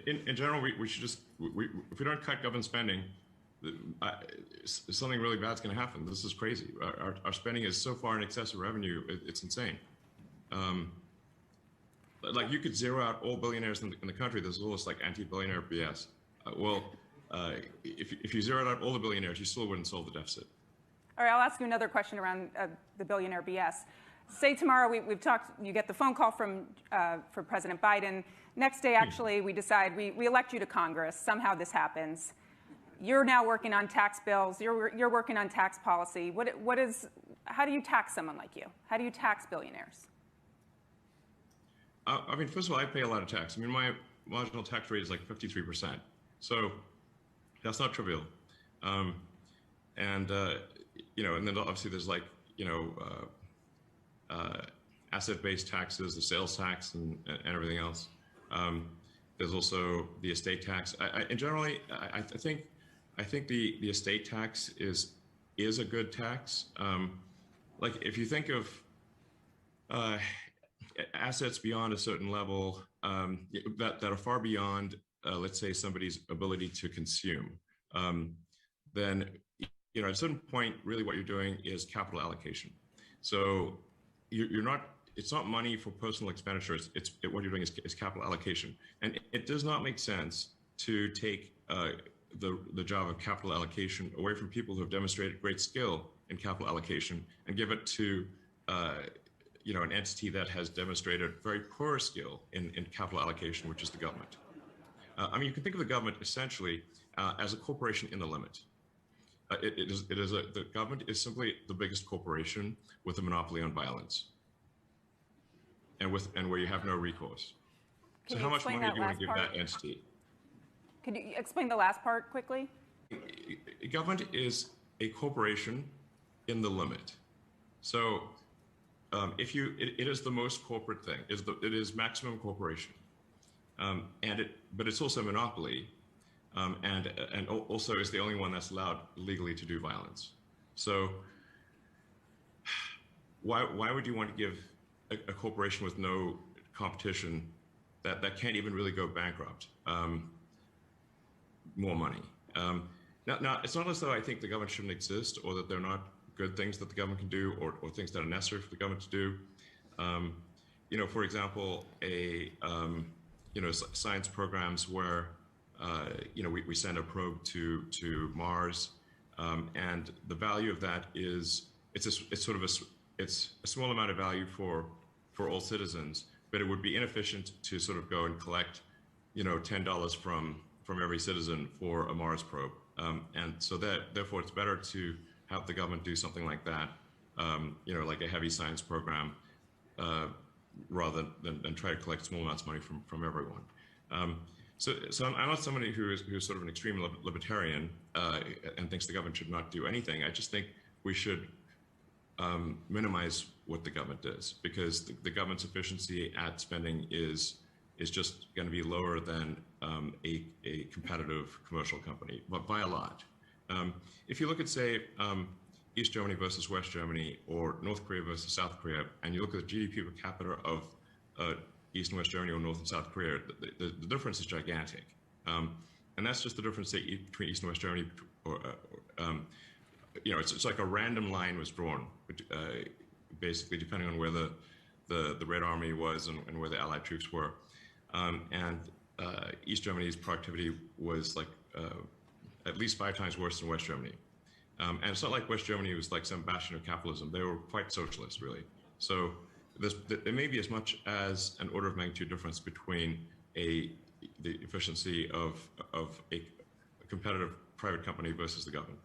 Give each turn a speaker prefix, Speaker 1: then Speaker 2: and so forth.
Speaker 1: in general, we should just, if we don't cut government spending, something really bad's going to happen. This is crazy. Our spending is so far in excess of revenue, it's insane. Like you could zero out all billionaires in the country. There's almost like anti-billionaire BS. If you zeroed out all the billionaires, you still wouldn't solve the deficit.
Speaker 2: All right, I'll ask you another question around the billionaire BS. Say tomorrow we've talked, you get the phone call from President Biden. Next day, actually, we decide we elect you to Congress. Somehow this happens. You're now working on tax bills. You're working on tax policy. How do you tax someone like you? How do you tax billionaires?
Speaker 1: I mean, first of all, I pay a lot of tax. I mean, my marginal tax rate is like 53%. So that's not trivial. And then obviously there's like, asset-based taxes, the sales tax, and everything else. There's also the estate tax. I think the estate tax is a good tax. Like if you think of assets beyond a certain level that are far beyond, let's say, somebody's ability to consume, then at a certain point, really what you're doing is capital allocation. So it's not money for personal expenditures. What you're doing is capital allocation, and it does not make sense to take the job of capital allocation away from people who have demonstrated great skill in capital allocation and give it to an entity that has demonstrated very poor skill in capital allocation, which is the government. I mean, you can think of the government essentially as a corporation in the limit. The government is simply the biggest corporation with a monopoly on violence, and where you have no recourse. So how much money do you want to give that entity?
Speaker 2: Could you explain the last part quickly?
Speaker 1: Government is a corporation in the limit. So it is the most corporate thing. It is maximum corporation, but it's also a monopoly. And also is the only one that's allowed legally to do violence. So why would you want to give a corporation with no competition that can't even really go bankrupt more money? Now, it's not as though I think the government shouldn't exist or that there are not good things that the government can do or things that are necessary for the government to do. For example, science programs where we send a probe to Mars, and the value of that is it's a small amount of value for all citizens, but it would be inefficient to sort of go and collect $10 from every citizen for a Mars probe, and so therefore it's better to have the government do something like that, like a heavy science program, rather than try to collect small amounts of money from everyone. So I'm not somebody who's sort of an extreme libertarian and thinks the government should not do anything. I just think we should minimize what the government does, because the government's efficiency at spending is just going to be lower than a competitive commercial company, but by a lot. If you look at, say, East Germany versus West Germany, or North Korea versus South Korea, and you look at the GDP per capita of East and West Germany or North and South Korea, the difference is gigantic. And that's just the difference between East and West Germany. It's like a random line was drawn, basically, depending on where the Red Army was and where the Allied troops were. And East Germany's productivity was like at least 5 times worse than West Germany. And it's not like West Germany was like some bastion of capitalism. They were quite socialist, really. So there may be as much as an order of magnitude difference between the efficiency of a competitive private company versus the government.